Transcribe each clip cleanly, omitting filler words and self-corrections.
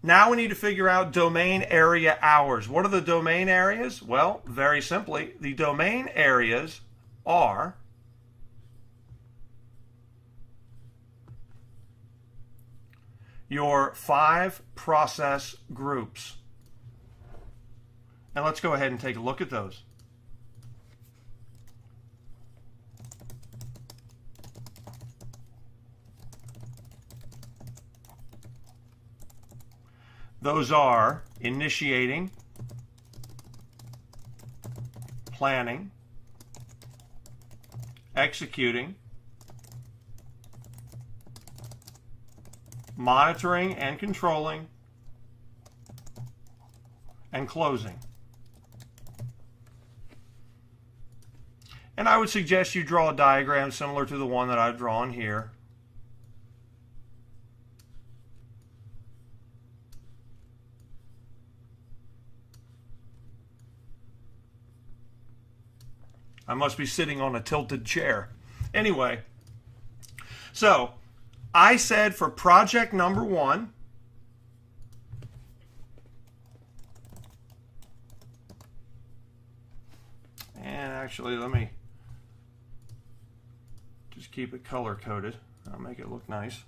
Now we need to figure out domain area hours. What are the domain areas? Well, very simply, the domain areas are your 5 process groups. And let's go ahead and take a look at those. Those are initiating, planning, executing, monitoring and controlling, and closing. And I would suggest you draw a diagram similar to the one that I've drawn here. I must be sitting on a tilted chair. Anyway, so I said for project number 1, and actually let me just keep it color coded. I'll make it look nice.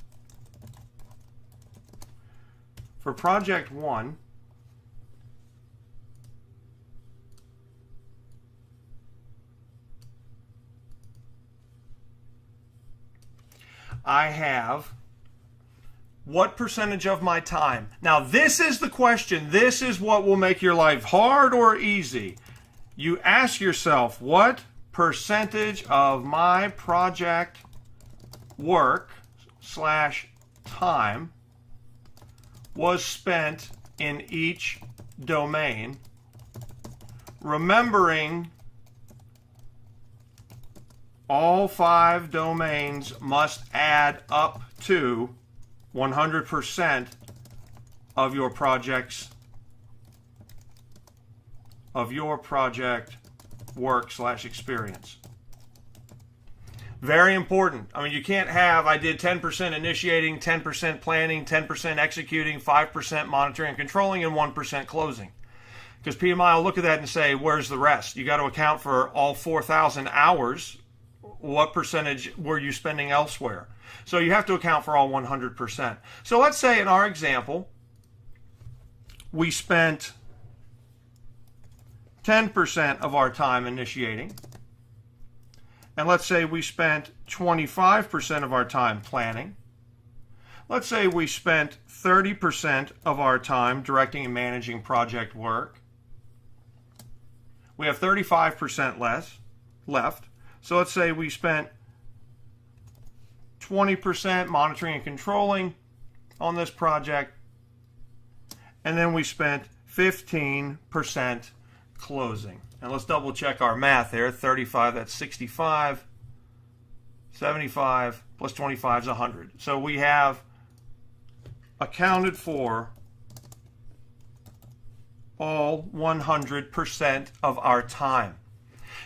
For project 1, I have what percentage of my time. Now this is the question. This is what will make your life hard or easy. You ask yourself, what percentage of my project work / time was spent in each domain, remembering all 5 domains must add up to 100% of your project work / experience. Very important. I mean, you can't have, I did 10% initiating, 10% planning, 10% executing, 5% monitoring and controlling, and 1% closing. Because PMI will look at that and say, where's the rest? You got to account for all 4,000 hours. What percentage were you spending elsewhere? So you have to account for all 100%. So let's say in our example, we spent 10% of our time initiating. And let's say we spent 25% of our time planning. Let's say we spent 30% of our time directing and managing project work. We have 35% left. So let's say we spent 20% monitoring and controlling on this project, and then we spent 15% closing. And let's double check our math there. 35, that's 65. 75 plus 25 is 100. So we have accounted for all 100% of our time.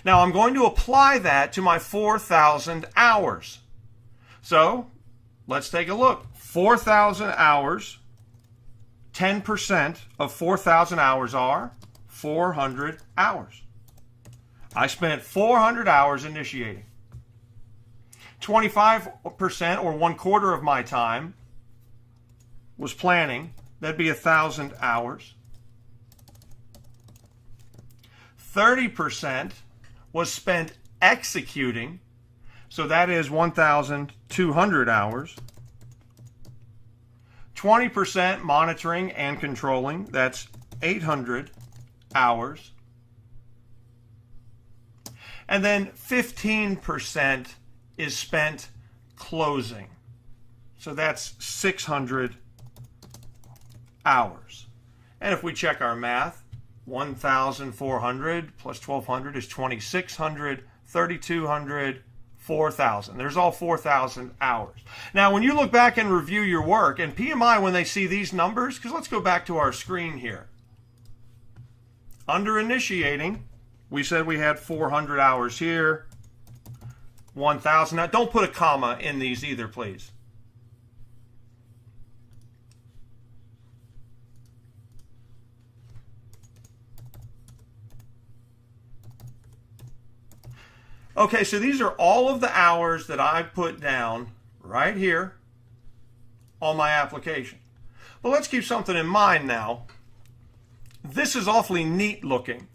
Now I'm going to apply that to my 4,000 hours. So let's take a look. 4,000 hours, 10% of 4,000 hours are 400 hours. I spent 400 hours initiating. 25% or 1/4 of my time was planning. That'd be 1,000 hours. 30% was spent executing, so that is 1,200 hours. 20% monitoring and controlling, that's 800 hours. And then 15% is spent closing, so that's 600 hours. And if we check our math, 1,400 plus 1,200 is 2,600, 3,200, 4,000. There's all 4,000 hours. Now, when you look back and review your work, and PMI, when they see these numbers, because let's go back to our screen here. Under initiating, we said we had 400 hours here, 1,000. Now, don't put a comma in these either, please. Okay, so these are all of the hours that I put down right here on my application. But let's keep something in mind now. This is awfully neat looking.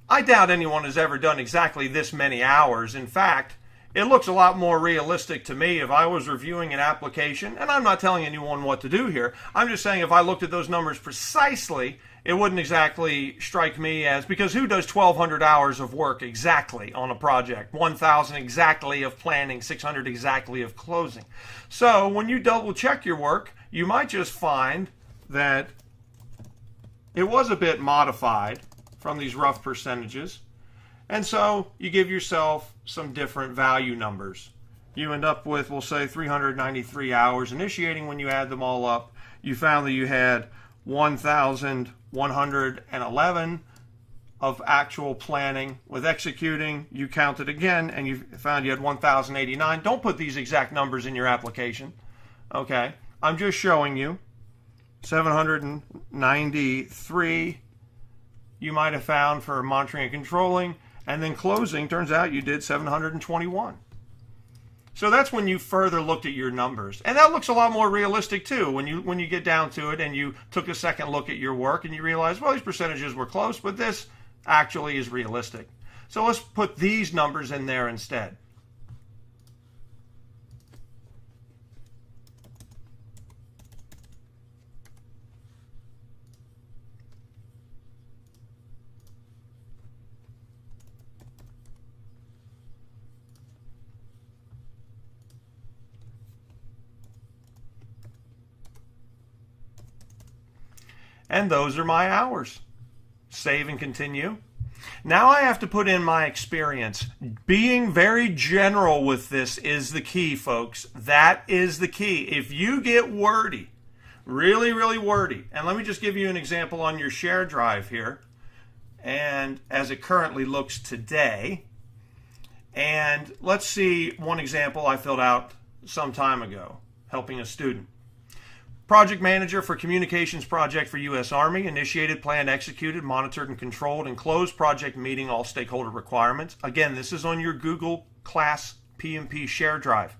I doubt anyone has ever done exactly this many hours. In fact, it looks a lot more realistic to me if I was reviewing an application, and I'm not telling anyone what to do here. I'm just saying if I looked at those numbers precisely, it wouldn't exactly strike me as, because who does 1,200 hours of work exactly on a project? 1,000 exactly of planning, 600 exactly of closing. So when you double check your work, you might just find that it was a bit modified from these rough percentages. And so you give yourself some different value numbers. You end up with, we'll say, 393 hours initiating. When you add them all up, you found that you had 1,111 of actual planning. With executing, you counted again, and you found you had 1,089. Don't put these exact numbers in your application. Okay, I'm just showing you. 793 you might have found for monitoring and controlling, and then closing, turns out you did 721. So that's when you further looked at your numbers. And that looks a lot more realistic too when you get down to it and you took a second look at your work and you realize, well, these percentages were close, but this actually is realistic. So let's put these numbers in there instead. And those are my hours. Save and continue. Now I have to put in my experience. Being very general with this is the key, folks. That is the key. If you get wordy, really, really wordy, and let me just give you an example on your share drive here, and as it currently looks today, and let's see one example I filled out some time ago, helping a student. Project manager for communications project for U.S. Army, initiated, planned, executed, monitored, and controlled, and closed project meeting all stakeholder requirements. Again, this is on your Google Class PMP share drive.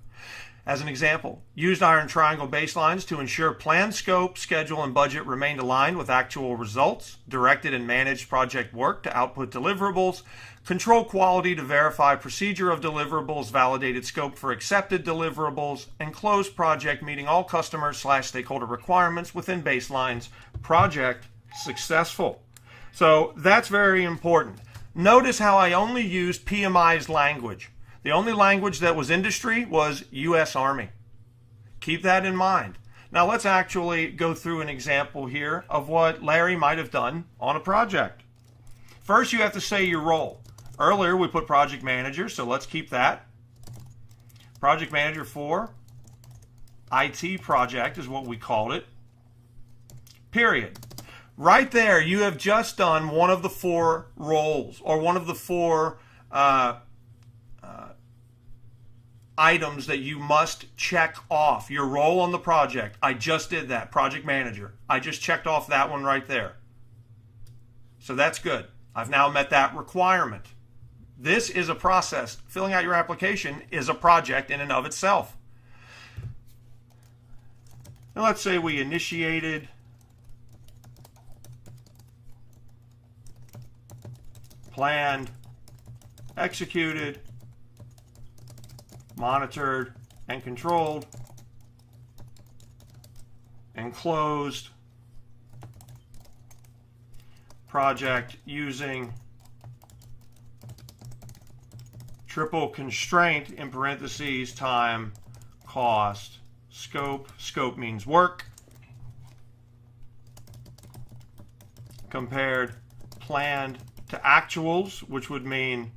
As an example, used iron triangle baselines to ensure plan, scope, schedule, and budget remained aligned with actual results, directed and managed project work to output deliverables, control quality to verify procedure of deliverables, validated scope for accepted deliverables, and closed project meeting all customer/stakeholder requirements within baselines. Project successful. So that's very important. Notice how I only used PMI's language. The only language that was industry was U.S. Army. Keep that in mind. Now let's actually go through an example here of what Larry might have done on a project. First, you have to say your role. Earlier, we put project manager, so let's keep that. Project manager for IT project is what we called it. Period. Right there, you have just done one of the four roles, or one of the four items that you must check off. Your role on the project. I just did that. Project manager. I just checked off that one right there. So that's good. I've now met that requirement. This is a process. Filling out your application is a project in and of itself. Now let's say we initiated, planned, executed, monitored, and controlled, and closed project using triple constraint in parentheses time, cost, scope. Scope means work. Compared planned to actuals, which would mean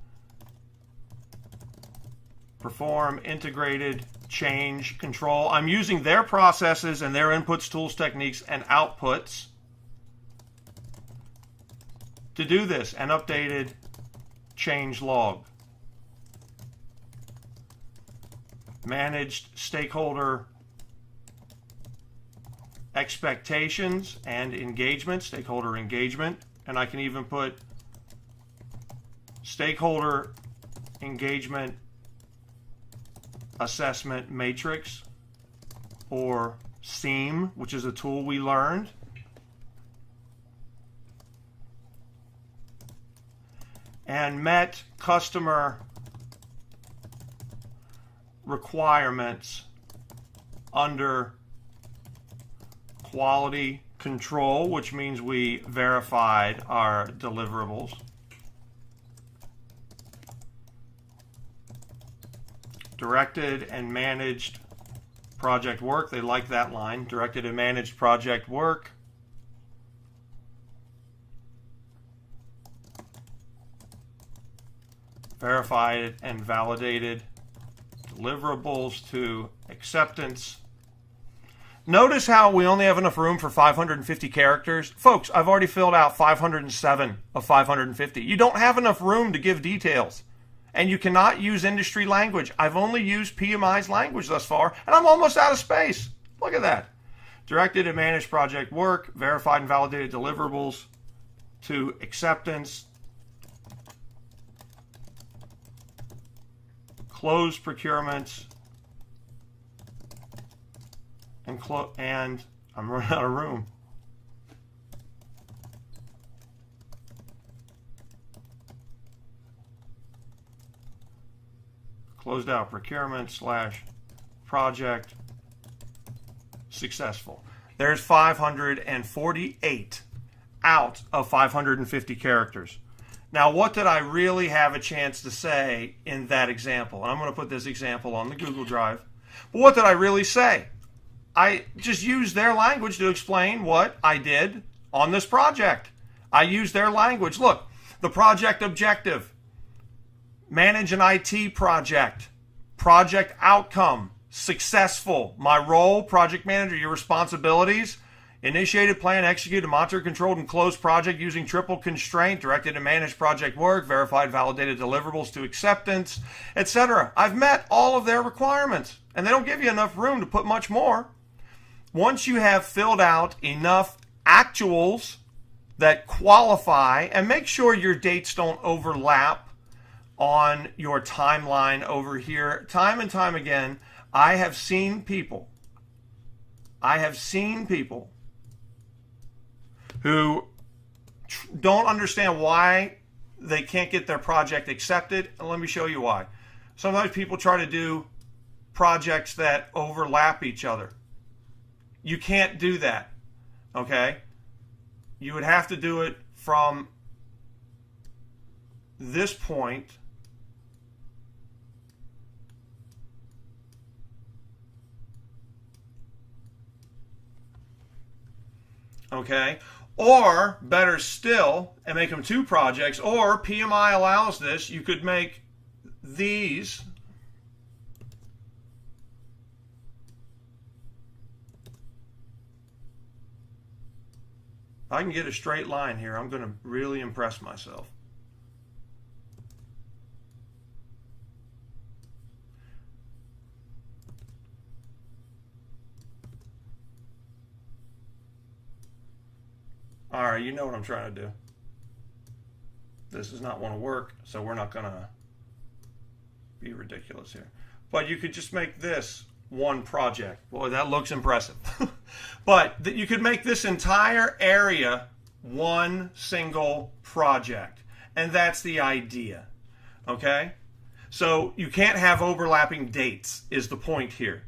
perform, integrated, change, control. I'm using their processes and their inputs, tools, techniques, and outputs to do this. An updated change log. Managed stakeholder expectations and engagement, stakeholder engagement, and I can even put stakeholder engagement assessment matrix, or SEAM, which is a tool we learned. And met customer requirements under quality control, which means we verified our deliverables. Directed and managed project work. They like that line. Directed and managed project work. Verified and validated deliverables to acceptance. Notice how we only have enough room for 550 characters. Folks, I've already filled out 507 of 550. You don't have enough room to give details. And you cannot use industry language. I've only used PMI's language thus far, and I'm almost out of space. Look at that. Directed and managed project work, verified and validated deliverables to acceptance, closed procurements, and I'm running out of room. Closed out procurement / project successful. There's 548 out of 550 characters. Now, what did I really have a chance to say in that example? And I'm going to put this example on the Google Drive. But what did I really say? I just used their language to explain what I did on this project. I used their language. Look, the project objective. Manage an IT project. Project outcome. Successful. My role, project manager, your responsibilities. Initiated, plan, execute, monitor, controlled, and closed project using triple constraint. Directed and managed project work. Verified, validated deliverables to acceptance, etc. I've met all of their requirements. And they don't give you enough room to put much more. Once you have filled out enough actuals that qualify, and make sure your dates don't overlap on your timeline over here. Time and time again, I have seen people who don't understand why they can't get their project accepted. And let me show you why. Sometimes people try to do projects that overlap each other. You can't do that, okay? You would have to do it from this point okay? Or, better still, and make them 2 projects, or PMI allows this, you could make these I can get a straight line here. I'm going to really impress myself. All right, you know what I'm trying to do. This does not want to work, so we're not going to be ridiculous here. But you could just make this one project. Boy, that looks impressive. But you could make this entire area one single project. And that's the idea. Okay? So you can't have overlapping dates is the point here.